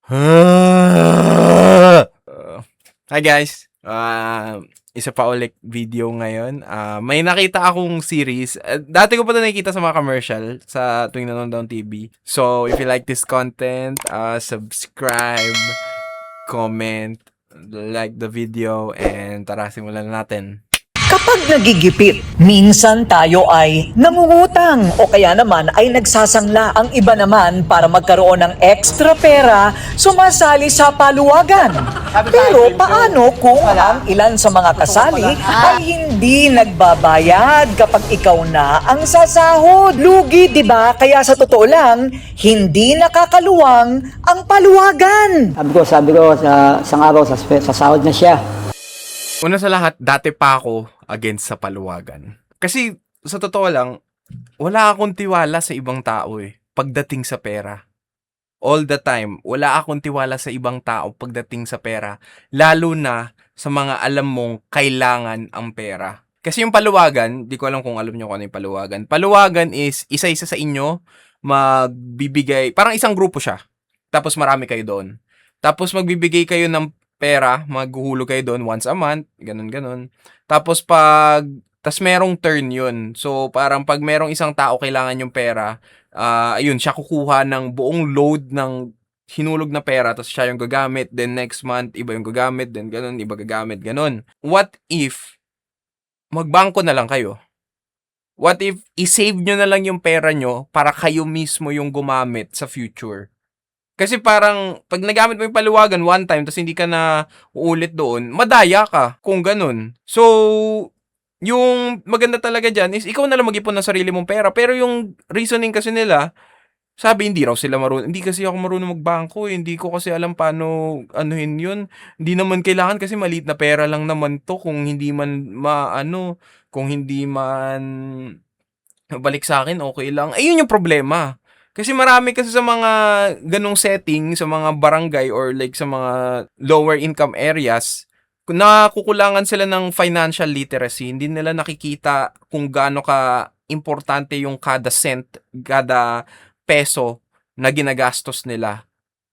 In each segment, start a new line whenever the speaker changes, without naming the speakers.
Hi guys! Isa pa ulit video ngayon. May nakita akong series. Dati ko pa ito nakikita sa mga commercial sa tuwing nanonood TV. So, if you like this content, subscribe, comment, like the video, and tara, simulan na natin.
Kapag nagigipit, minsan tayo ay nangungutang o kaya naman ay nagsasangla. Ang iba naman para magkaroon ng extra pera, sumasali sa paluwagan. Pero paano kung ang ilan sa mga kasali ay hindi nagbabayad kapag ikaw na ang sasahod? Lugi, di ba? Kaya sa totoo lang, hindi nakakaluwang ang paluwagan.
Sabi ko sa isang araw, sa sahod na siya.
Una sa lahat, dati pa ako against sa paluwagan. Kasi, sa totoo lang, wala akong tiwala sa ibang tao pagdating sa pera. All the time, wala akong tiwala sa ibang tao pagdating sa pera. Lalo na sa mga alam mong kailangan ang pera. Kasi yung paluwagan, di ko alam kung alam nyo kung ano yung paluwagan. Paluwagan is isa-isa sa inyo magbibigay, parang isang grupo siya. Tapos marami kayo doon. Tapos magbibigay kayo ng pera, maghuhulog kayo doon once a month, ganun-ganun. Tapos tas merong turn yun. So, parang pag merong isang tao kailangan yung pera, ayun, siya kukuha ng buong load ng hinulog na pera, tapos siya yung gagamit, then next month, iba yung gagamit, then ganun, iba gagamit, ganun. What if, magbangko na lang kayo? What if, isave nyo na lang yung pera nyo para kayo mismo yung gumamit sa future? Kasi parang, pag nagamit mo yung paluwagan one time, tapos hindi ka na uulit doon, madaya ka kung ganun. So, yung maganda talaga dyan is, ikaw na lang mag-ipon ng sarili mong pera. Pero yung reasoning kasi nila, sabi, hindi raw sila marunong. Hindi kasi ako marunong magbangko. Hindi ko kasi alam paano anuhin yun. Hindi naman kailangan kasi maliit na pera lang naman to kung hindi man kung hindi man balik sa akin, okay lang. Ayun yung problema. Kasi marami kasi sa mga ganong setting, sa mga barangay or like sa mga lower income areas, nakukulangan sila ng financial literacy. Hindi nila nakikita kung gaano ka importante yung kada cent, kada peso na ginagastos nila.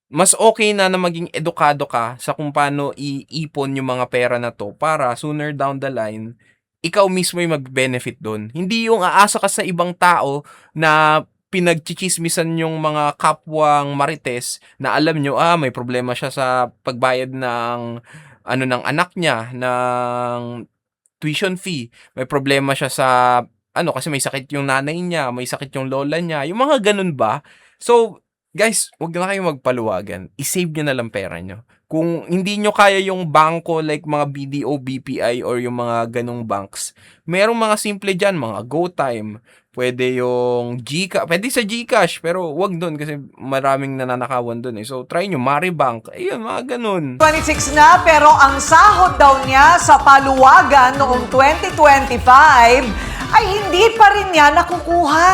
Mas okay na maging edukado ka sa kung paano iipon yung mga pera na to para sooner down the line, ikaw mismo yung mag-benefit doon. Hindi yung aasa ka sa ibang tao na pinagchichismisan yung mga kapwang marites na alam nyo, may problema siya sa pagbayad ng ng anak niya, ng tuition fee. May problema siya sa kasi may sakit yung nanay niya, may sakit yung lola niya. Yung mga ganun ba? So, guys, wag na kayong magpaluwagan. I-save nyo na lang pera nyo. Kung hindi nyo kaya yung bangko like mga BDO, BPI or yung mga ganong banks, merong mga simple dyan, mga GoTime, pwede yung Gcash, pwede sa Gcash, pero wag doon kasi maraming nananakawan doon So, try nyo, Maribank, ayun, mga ganun.
26 na pero ang sahod daw niya sa paluwagan noong 2025 ay hindi pa rin niya nakukuha.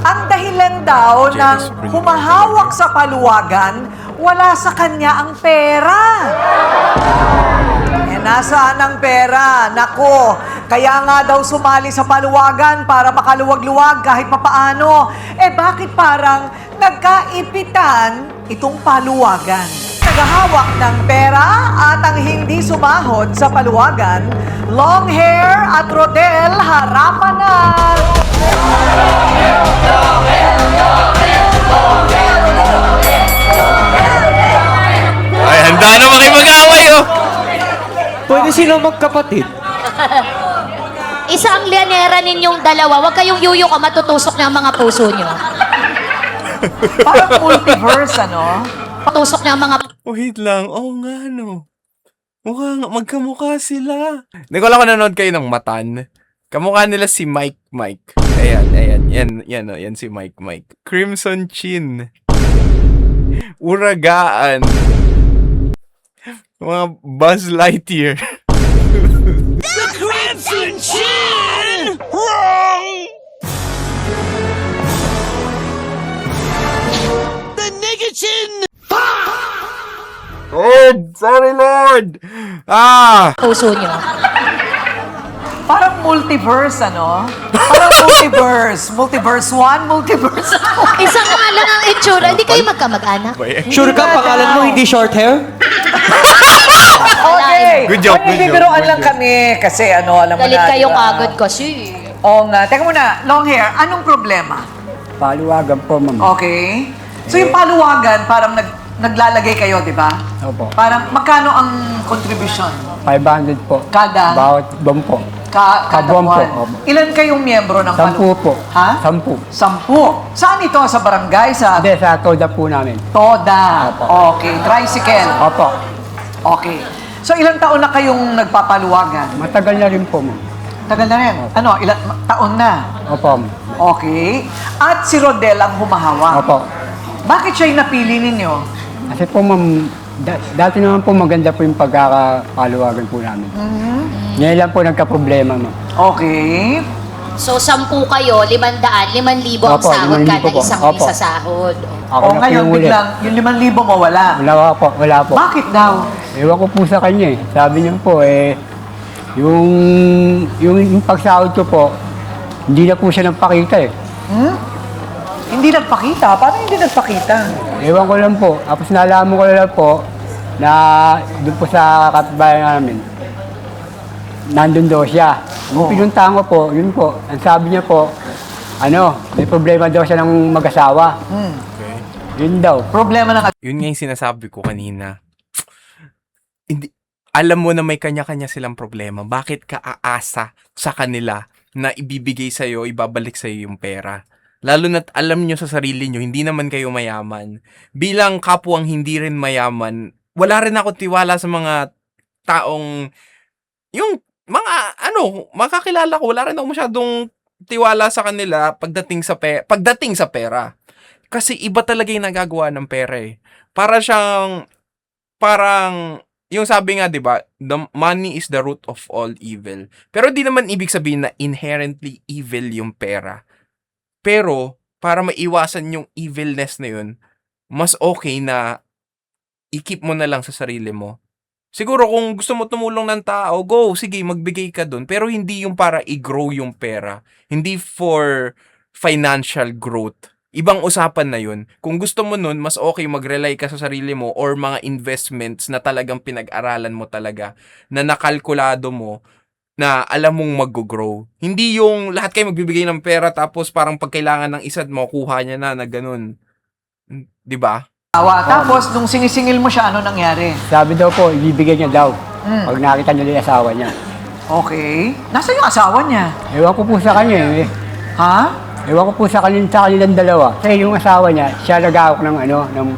Ang dahilan daw ng humahawak sa paluwagan, wala sa kanya ang pera. Nasaan ang pera? Nako, kaya nga daw sumali sa paluwagan para makaluwag-luwag kahit papaano. Bakit parang nagkaipitan itong paluwagan? Naghahawak ng pera at ang hindi sumahod sa paluwagan, long hair at Rodel, harapan na!
Ay, handa na makipag-away
Pwede silang magkapatid.
Isang lianera ninyong dalawa, huwag kayong yuyo ka, matutusok niya ang mga puso niyo.
Parang multiverse,
Patusok niya ang mga...
Wait lang, nga mukha nga, magkamukha sila. Hindi ko lang kung nanonood kayo ng Matan. Kamukha nila si Mike. Yan si Mike. Crimson Chin. Uragaan. Mga Buzz Lightyear.
The Crimson Chin! Wrong! The Nigga-Chin!
Lord! Sorry, Lord!
puso niyo.
Parang multiverse, ano? Parang multiverse. Multiverse 1, multiverse 2.
Isa nga lang ang itsura. Hindi kayo magkamag-anak?
Sure ka pangalan mo hindi short hair?
Okay.
Good job, good job,
Nagbibiroan
good
lang
job.
kami kasi alam mo
Galit
na.
kayong
diba?
agad kasi.
Oo nga. Teka muna, long hair, anong problema?
Paluwagan po, ma'am.
Okay. So yung paluwagan, parang naglalagay kayo, di ba?
Opo.
Parang magkano ang contribution?
500 po.
Kada?
Bawat buwan po.
Kada
Kabuan po,
buwan?
opo.
Ilan kayong miyembro ng
10 po.
Ha?
10.
10. Saan ito? Sa barangay? Sa
Hindi, sa toda po namin.
Toda?
Opo.
Okay. Tricycle?
Opo.
Okay. So ilang taon na kayong nagpapaluwagan?
Matagal na rin po, ma'am.
Tagal na rin. Ano? Ilang taon na?
Opo, ma'am.
Okay. At si Rodel ang humahawak.
Opo.
Bakit siya yung napili ninyo?
Kasi po, ma'am, dati naman po maganda po yung pagkakapaluwagan po namin. Ngayon lang po nagka-problema, ma'am.
Okay.
So, 10 kayo, 500, 5,000 ang
Opo,
sahod
5,000
kada
po.
isang
Opo.
isasahod.
Ako
O
na po
ngayon,
yung uli.
biglang, yung 5,000 mo wala.
Wala po.
Bakit daw?
Ewan ko po sa kanya eh. Sabi niya po yung pagsahod ko po, hindi na po siya nagpakita eh.
Hindi nagpakita? Paano hindi nagpakita?
Ewan ko lang po. Tapos nalaman ko lang po na doon po sa kapitbahay namin, nandun daw siya. Nung pinuntahan ko po, yun po, ang sabi niya po, may problema daw siya ng mag-asawa.
Okay.
Yun daw.
Problema ng
Yun nga yung sinasabi ko kanina. Hindi, alam mo na may kanya-kanya silang problema. Bakit ka aasa sa kanila na ibibigay sa'yo, ibabalik sa'yo yung pera? Lalo na't alam nyo sa sarili nyo, hindi naman kayo mayaman. Bilang kapwang hindi rin mayaman, wala rin ako tiwala sa mga taong, yung mga, makakilala ko, wala rin ako masyadong tiwala sa kanila pagdating sa pera. Kasi iba talaga yung nagagawa ng pera eh. Parang, yung sabi nga, di ba, the money is the root of all evil. Pero di naman ibig sabihin na inherently evil yung pera. Pero, para maiwasan yung evilness na yun, mas okay na i-keep mo na lang sa sarili mo. Siguro kung gusto mo tumulong ng tao, go, sige, magbigay ka dun. Pero hindi yung para i-grow yung pera. Hindi for financial growth. Ibang usapan na yun. Kung gusto mo nun, mas okay mag-rely ka sa sarili mo or mga investments na talagang pinag-aralan mo talaga, na nakalkulado mo, na alam mong mag-grow. Hindi yung lahat kayo magbibigay ng pera tapos parang pagkailangan ng isa mo, kuha niya na ganun. Di ba?
asawa. Tapos, nung sinisingil mo siya, ano nangyari?
Sabi daw po, ibibigay niya daw. Pag nakita niya yung asawa niya.
Okay. Nasaan yung asawa niya?
Ewan ko po sa kanya eh.
Ha?
Ewan ko po sa kanilang dalawa. Kasi yung asawa niya, siya nag-aawak ng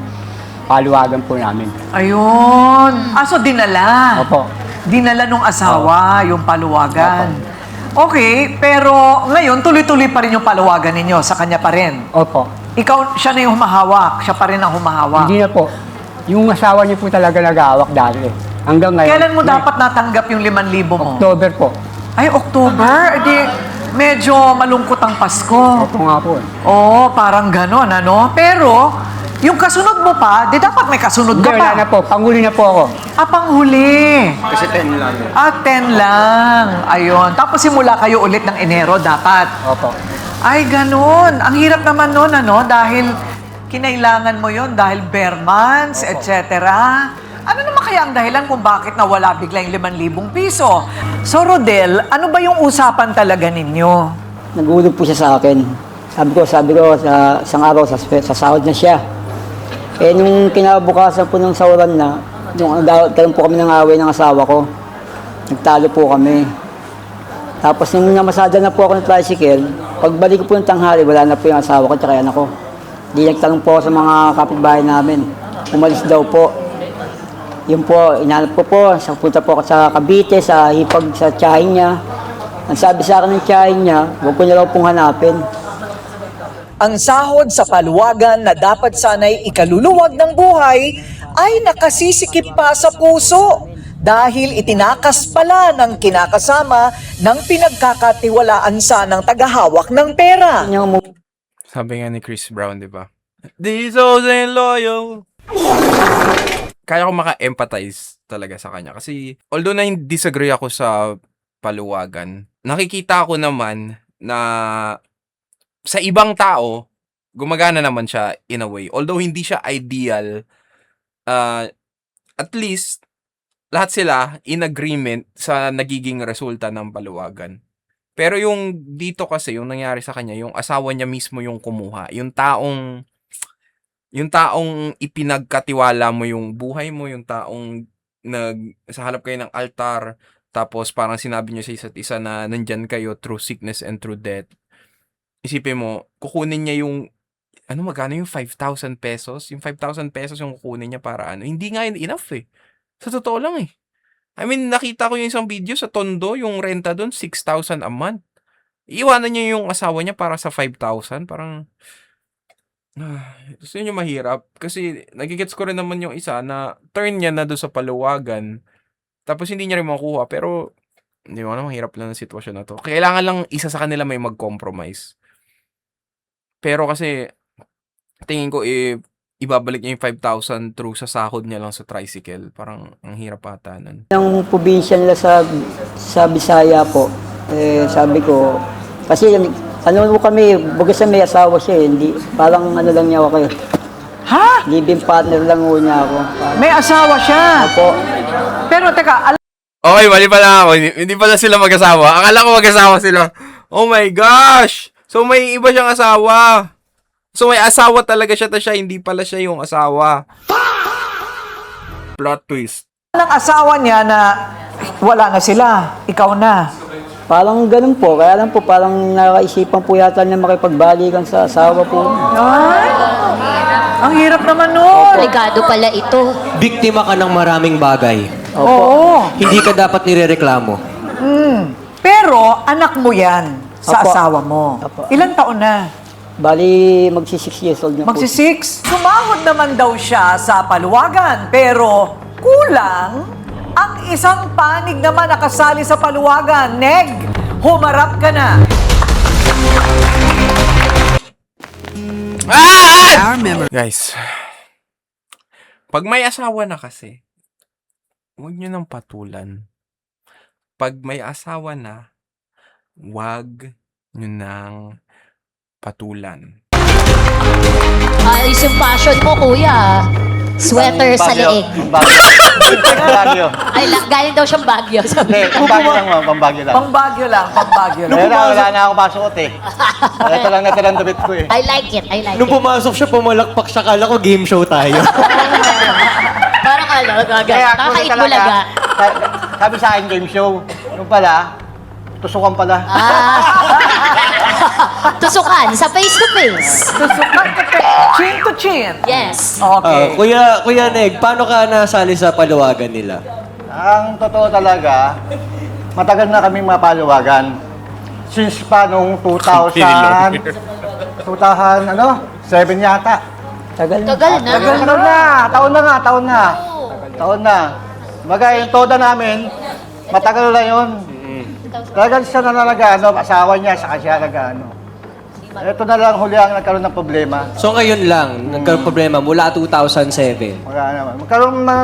paluwagan po namin.
Ayun. So dinala.
Opo.
Dinala nung asawa, yung paluwagan. Okay, pero ngayon, tuloy-tuloy pa rin yung paluwagan ninyo. Sa kanya pa rin.
Opo.
Ikaw, siya na yung humahawak. Siya pa rin ang humahawak.
Hindi na po. Yung asawa niya po talaga nag-aawak dati. Hanggang ngayon.
Kailan mo dapat natanggap yung 5,000 mo?
October po.
Ay, October? Edi, medyo malungkot ang Pasko.
Opo nga po.
Oo, parang ganon, ano? Pero, yung kasunod mo pa, di dapat may kasunod
Hindi,
ka
wala
pa.
na po. Panghuli na po ako.
Panghuli.
Kasi 10 lang.
10 lang. Ayun. Tapos simula kayo ulit ng Enero, dapat.
Opo.
Ay, ganon. Ang hirap naman nun, ano? Dahil kinailangan mo yon dahil bare months, etc. Ano naman kaya ang dahilan kung bakit nawala bigla yung 5,000 piso? So, Rodel, ano ba yung usapan talaga ninyo?
Nagulog po siya sa akin. Sabi ko sa isang araw sa sahod na siya. Nung kinabukasan po ng sahuran na, nung karoon po kami ng away ng asawa ko, nagtalo po kami. Tapos nung namasada na po ako ng tricycle, pagbalik ko po ng tanghali, wala na po yung asawa ko at anak ko. Di nagtanong po ako sa mga kapitbahay namin. Umalis daw po. Yun po, inanap ko po. Punta po ako sa Cavite, sa hipag sa tiyahin niya. Ang sabi sa akin ng tiyahin niya, huwag ko na raw pong hanapin.
Ang sahod sa paluwagan na dapat sana'y ikaluluwag ng buhay ay nakasisikip pa sa puso dahil itinakas pala ng kinakasama ng pinagkakatiwalaan sanang tagahawak ng pera.
Sabi nga ni Chris Brown, di ba? These hoes ain't loyal. Kaya ko maka-empathize talaga sa kanya. Kasi, although na disagree ako sa paluwagan, nakikita ko naman na sa ibang tao, gumagana naman siya in a way. Although hindi siya ideal, at least, lahat sila in agreement sa nagiging resulta ng paluwagan. Pero yung dito kasi, yung nangyari sa kanya, yung asawa niya mismo yung kumuha. Yung taong ipinagkatiwala mo yung buhay mo, yung taong sa halap kayo ng altar, tapos parang sinabi niyo sa isa't isa na nandyan kayo through sickness and through death. Isipin mo, kukunin niya yung, magkano yung 5,000 pesos? Yung 5,000 pesos yung kukunin niya para Hindi nga enough eh. Sa totoo lang eh. I mean, nakita ko yung isang video sa Tondo, yung renta doon, 6,000 a month. Iwanan niya yung asawa niya para sa 5,000. Parang, gusto niyo mahirap. Kasi, nagigets ko rin naman yung isa na turn niya na doon sa paluwagan. Tapos, hindi niya rin makuha. Pero, hindi mo na, mahirap lang ang sitwasyon na to. Kailangan lang isa sa kanila may mag-compromise. Pero kasi, tingin ko, ibabalik niya yung 5,000 through sa sahod niya lang sa tricycle. Parang, ang hirap ata nun.
Yung probinsya nila sa Bisaya po, sabi ko, kasi kami, bagas na may asawa siya hindi, parang lang niya ako eh.
Ha?
Living partner lang ho niya ako.
May asawa siya.
Opo.
Pero teka,
Okay, mali pala ako. Hindi pala sila mag-asawa. Akala ko mag-asawa sila. Oh my gosh! So, may iba siyang asawa. So, may asawa talaga siya, ta siya. Hindi pala siya yung asawa. Plot twist.
ng asawa niya na wala na sila, ikaw na.
Parang ganun po, kaya lang po parang nakaisipan po yata niya makipagbalikan sa asawa po.
Ay, ang hirap naman nun.
Regado pala ito.
Biktima ka ng maraming bagay.
Oo.
Hindi ka dapat nirereklamo.
Pero anak mo yan sa
Opo.
asawa mo.
Opo.
Ilang taon na?
Bali, magsi 6 years old na po.
Magsi-6. Sumahod naman daw siya sa paluwagan, pero kulang ang isang panig naman nakasali sa paluwagan. Neg, humarap ka na.
Guys, pag may asawa na kasi, huwag nyo nang patulan. Pag may asawa na, huwag nyo nang patulan.
Ayos yung passion mo, kuya. Sweater sa leeg.
Pambagyo.
Ay, galing daw siyang Baguio.
Hindi, pambagyo lang mo, pambagyo lang.
Pangbagyo lang, pangbagyo lang.
Wala na ako masuot eh. Ito lang natirang damit ko eh.
I like it, I like
Nung
it.
pumasok siya, pumalakpak siya. Kala ko game show tayo.
Parang nakakait bulaga.
Sabi sa akin game show. Yung pala, tusukan pala.
Tusukan sa face-to-face.
Tusukan ka pa. Chin to chin.
Yes.
Okay.
Kuya Neg, paano ka nasali sa paluwagan nila?
Ang totoo talaga, matagal na kaming mapaluwagan. Since pa nung 2000, 7 yata.
Tagal na.
Tagal na.
Taon na. Baga yung toda namin, matagal na yun. Talagang siya na asawa niya, saka siya Ito na lang huli ang nagkaroon ng problema.
So ngayon lang, nagkaroon problema mula 2007.
Wala naman.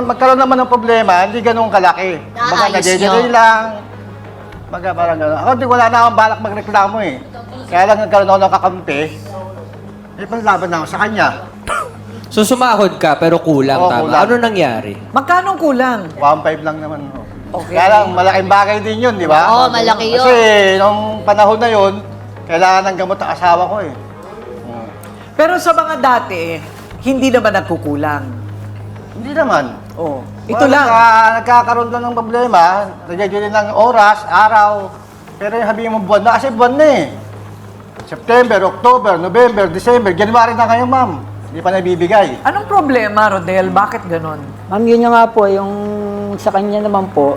Magkaroon naman ng problema, hindi ganun kalaki. Baga
Naayos
nag-delay
nyo.
lang. Baga parang gano'n. Ako wala na akong balak magreklamo eh. Kaya lang nagkaroon ako ng kakampi. Panlaban na ako sa kanya.
So sumahod ka pero kulang,
Oo,
tama?
kulang.
Ano nangyari?
Magkano kulang?
1.5 lang naman.
Okay.
Kaya lang, malaking bagay din yun, di ba?
Oo, malaki yun.
Kasi nung panahon na yun, kailangan ng gamot ang asawa ko eh.
Pero sa mga dati, hindi naman nagkukulang.
Hindi naman.
Oh, ito lang.
Nagkakaroon lang ng problema, nagyayari ng oras, araw. Pero yung sabihin mo buwan na, kasi buwan na eh. September, October, November, December, January na kayo, ma'am. Hindi pa nabibigay.
Anong problema, Rodel? Bakit ganon?
Ma'am, yun nga po, yung sa kanya naman po,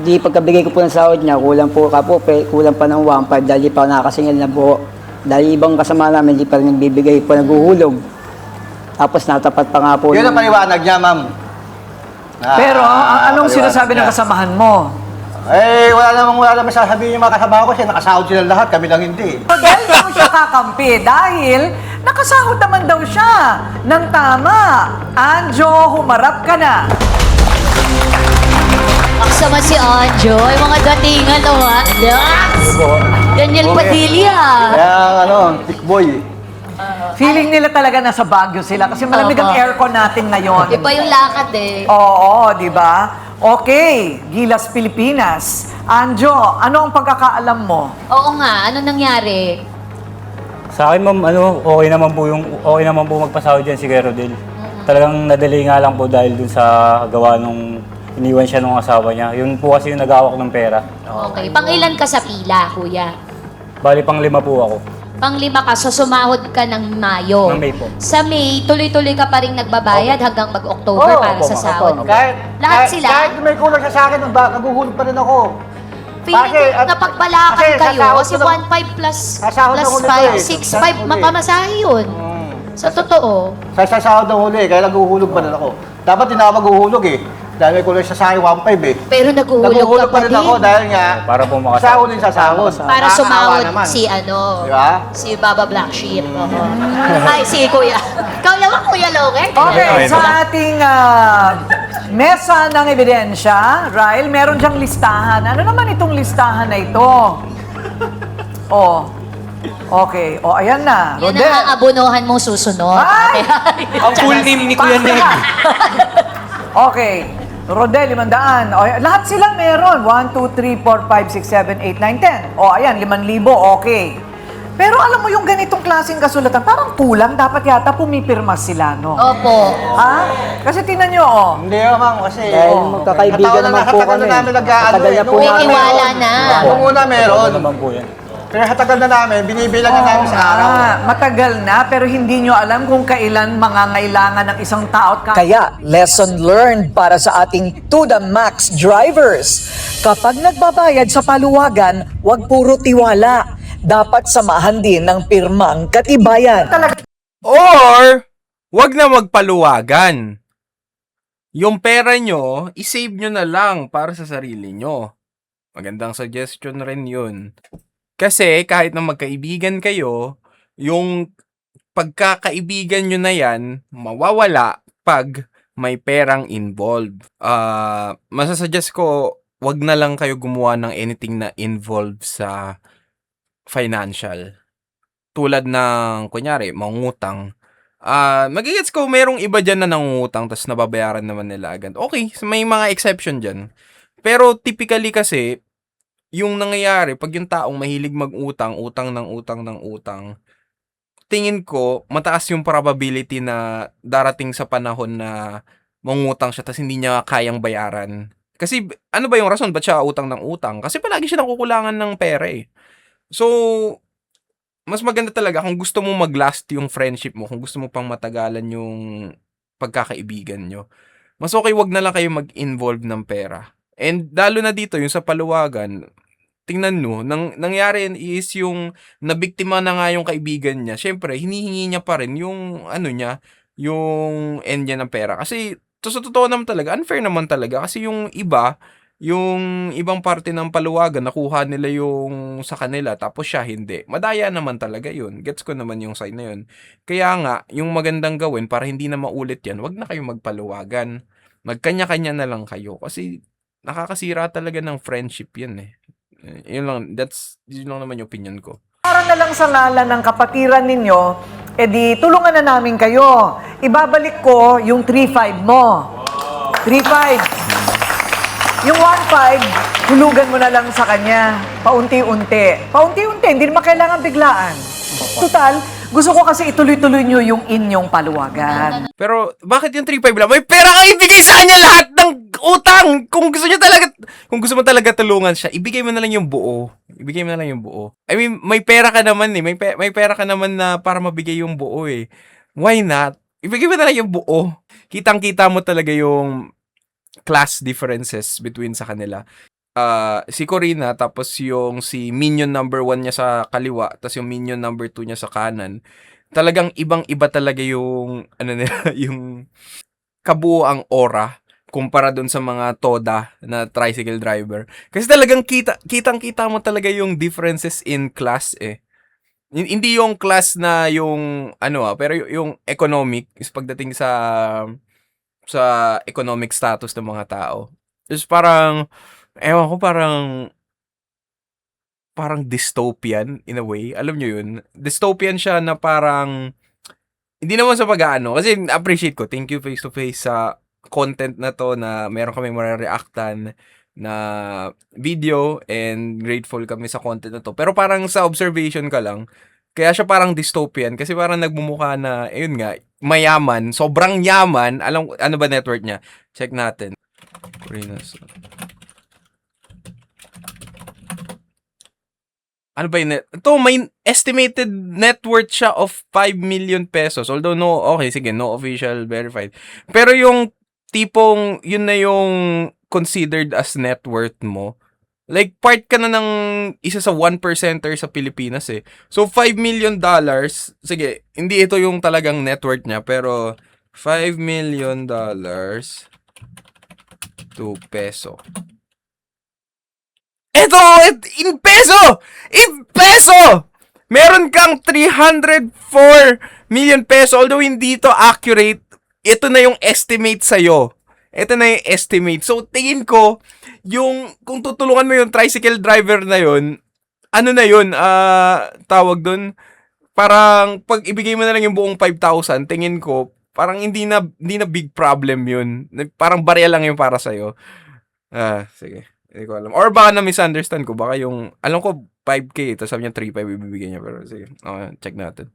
di pagkabigay ko po ng sahod niya, kulang po kulang pa ng 1.5 dahil di pa nakakasingil na po. Dahil ibang kasama namin, di pa rin nagbibigay po, naghuhulog. Tapos natapat pa nga po.
Yun ang paliwanag niya, ma'am.
Pero anong
paliwanag
sinasabi ng
niya.
kasamahan mo?
Eh, wala namang sasabihin yung mga kasama ko kasi nakasahod sila lahat, kami lang hindi.
Rodel, hindi mo siya kakampi dahil nakasahod naman daw siya ng tama. Anjo, humarap ka na.
Kasama si Anjo. Yung mga datingan, o ha? Yes! Daniel Padilla.
Kaya tikboy.
Feeling nila talaga nasa Baguio sila kasi malamig ang
Opo.
aircon natin ngayon.
Iba yung lakad eh.
Oo, di ba? Okay, Gilas Pilipinas. Anjo, ano ang pagkakaalam mo?
Oo nga, ano nangyari?
Sa akin, ma'am, okay naman po magpasahod dyan si Kuya Rodel. Talagang nadali nga lang po dahil dun sa gawa nung iniwan siya nung asawa niya. Yun po kasi yung nag-awak ng pera.
Okay. Pang-ilan ka sa pila, kuya?
Bali, pang 5 po ako.
Pang-5 ka, so sumahod ka ng Mayo.
Ng May po.
Sa May, tuloy-tuloy ka pa rin nagbabayad hanggang mag-October
Oo,
para
opo,
sa
opo.
sahod. Lahat sila?
Kahit may kulang siya sa akin, naguhulog pa rin ako.
Feeling
Kasi,
ko napagbalakan
kasi
kayo
sasahod
kasi
ko na-
1.5 plus
Sasahod na ulit
5,
eh.
6.5,
Sasahod ulit.
mapamasahe yun. Sa totoo.
Sa sasahod ng huli, kaya naguhulog pa rin ako. Dapat hindi na ako maghuhulog eh. Dahil may kulang siya sa akin 1.5 eh.
Pero naguhulog ka
Naguhulog
pa
pa rin
din.
ako dahil nga,
Para po makasahod.
sahod din sa sahod.
Para
Nakakaawa
sumahod
naman.
si
Di ba?
si Baba Black Sheep. Ay, si Kuya. Ikaw naman, Kuya Logan.
Okay, sa ating mesa ng ebidensya, Ryle, meron diyang listahan. Ano naman itong listahan na ito? Oh, okay. O, ayan na.
Yun
Rodel.
ang aabonohan mong susunod.
Ay!
Ang full name ni Kuya Neg.
Okay. Rodel, 500. O, lahat sila meron. 1, 2, 3, 4, 5, 6, 7, 8, 9, 10. O, ayan, 5,000. Okay. Pero alam mo yung ganitong klaseng kasulatan, parang kulang. Dapat yata pumipirma sila, no?
Opo.
Ha? Kasi tingnan nyo, oh.
Hindi naman kasi.
Dahil magkakaibigan naman po
Hatagal
kami.
na namin nag-ano
Matagal
eh.
na po
Nung una
namin.
Tiwala
meron.
na.
Nung una meron.
Ano naman po yan?
Pero hatagal na namin, binibilang na namin sa araw.
Matagal na pero hindi nyo alam kung kailan mangangailangan ng isang tao. Kaya, lesson learned para sa ating to the max drivers. Kapag nagbabayad sa paluwagan, huwag puro tiwala. Dapat samahan din ng pirmang katibayan.
Or, wag na magpaluwagan. Yung pera nyo, isave nyo na lang para sa sarili nyo. Magandang suggestion rin yun. Kasi kahit na magkaibigan kayo, yung pagkakaibigan nyo na yan, mawawala pag may perang involved. Masasuggest ko, wag na lang kayo gumawa ng anything na involved sa financial. Tulad ng, kunyari, mangungutang. Magigets ko, merong iba dyan na nangungutang tapos nababayaran naman nila agad. Okay, may mga exception dyan. Pero typically kasi, yung nangyayari, pag yung taong mahilig mag-utang, utang, tingin ko, mataas yung probability na darating sa panahon na mangutang siya tapos hindi niya kayang bayaran. Kasi, ano ba yung rason? Ba't siya utang ng utang? Kasi palagi siya nakukulangan ng pera eh. So, mas maganda talaga kung gusto mo mag-last yung friendship mo, kung gusto mo pang matagalan yung pagkakaibigan nyo, mas okay wag na lang kayo mag-involve ng pera. And lalo na dito, yung sa paluwagan, tingnan nyo, nangyari is yung nabiktima na nga yung kaibigan niya, syempre, hinihingi niya pa rin yung, yung end niya ng pera. Kasi, sa totoo naman talaga, unfair naman talaga. Kasi yung ibang parte ng paluwagan, nakuha nila yung sa kanila, tapos siya hindi. Madaya naman talaga yun. Gets ko naman yung side na yun. Kaya nga, yung magandang gawin, para hindi na maulit yan, wag na kayo magpaluwagan. Magkanya-kanya na lang kayo. Kasi, nakakasira talaga ng friendship yan eh. Yun lang naman yung opinion ko.
Para na lang sa ngalan ng kapatiran ninyo, edi tulungan na namin kayo. Ibabalik ko yung 3-5 mo. 3-5. Yung 1-5, hulugan mo na lang sa kanya. Paunti-unti. Paunti-unti, hindi naman kailangan biglaan. Total, gusto ko kasi ituloy-tuloy nyo yung inyong paluwagan.
Pero, bakit yung 3-5 lang? May pera ka ibigay sa kanya lahat ng utang! Kung gusto mo talaga tulungan siya, ibigay mo na lang yung buo. Ibigay mo na lang yung buo. I mean, may pera ka naman eh. May pera ka naman na para mabigay yung buo eh. Why not? Ibigay mo na lang yung buo. Kitang-kita mo talaga yung class differences between sa kanila. Si Corina, tapos yung si minion number 1 niya sa kaliwa, tapos yung minion number 2 niya sa kanan. Talagang ibang-iba talaga yung nila, yung kabuoang aura kumpara dun sa mga toda na tricycle driver. Kasi talagang kitang-kita mo talaga yung differences in class eh. Hindi yung class na yung pero yung economic is pagdating sa economic status ng mga tao. is parang, ewan ko, parang dystopian in a way. Alam nyo yun? Dystopian siya na parang, hindi naman sa pag-aano. Kasi appreciate ko. Thank you face to face sa content na to na meron kami mare-reactan na video and grateful kami sa content na to. Pero parang sa observation ka lang, kaya siya parang dystopian kasi parang nagmumukha na, ayun nga, mayaman, sobrang yaman. Alam, ano ba net worth niya? Check natin. Ano ba yun? Ito, may estimated net worth siya of 5 million pesos. Although, no, okay, sige, no official verified. Pero yung tipong, yun na yung considered as net worth mo. Like, part ka na ng isa sa 1%er sa Pilipinas eh. So, $5 million, sige, hindi ito yung talagang net worth niya, pero $5 million to peso. Ito, in peso! In peso! Meron kang 304 million peso. Although hindi ito accurate, ito na yung estimate sa'yo. Ito na yung estimate. So, tingin ko, kung tutulungan mo yung tricycle driver na yun, ano na yun, tawag dun, parang pag ibigay mo na lang yung buong 5,000, tingin ko, parang hindi na big problem yun. Parang barya lang yung para sa'yo. Sige. Hindi ko alam. Or baka na-misunderstand ko. Baka yung, alam ko, 5K. Tapos sabi niya 3,500 ibibigay niya. Pero sige. Okay, check natin.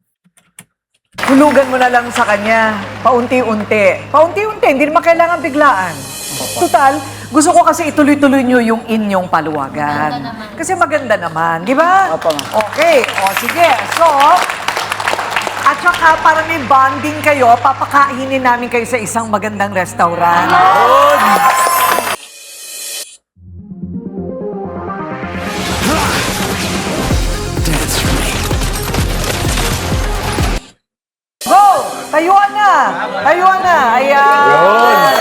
Hulugan mo na lang sa kanya, paunti-unti. Paunti-unti, hindi naman kailangan biglaan. Total, gusto ko kasi ituloy-tuloy nyo yung inyong paluwagan. Kasi maganda naman, di ba?
Opo, ma'am.
Okay, o sige. So, at saka para may bonding kayo, papakainin namin kayo sa isang magandang restaurant. Go! Tayuan na! Tayuan na! Ayan!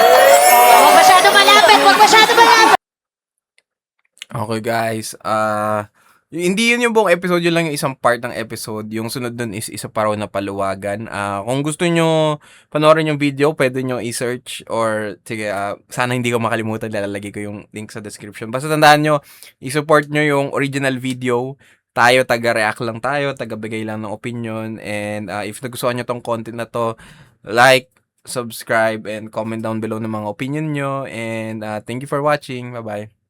Huwag masyado malapit, huwag masyado malapit.
Okay guys, hindi yun yung buong episode, yun lang yung isang part ng episode. Yung sunod dun is isa pa raw na paluwagan. Kung gusto nyo panoorin yung video, pwede nyo i-search or sige, sana hindi ko makalimutan, lalagay ko yung link sa description. Basta tandaan nyo, i-support nyo yung original video. Tayo, taga-react lang tayo, taga-bigay lang ng opinion. And if nagustuhan nyo tong content na to, like, subscribe, and comment down below ng mga opinion nyo. And thank you for watching. Bye-bye.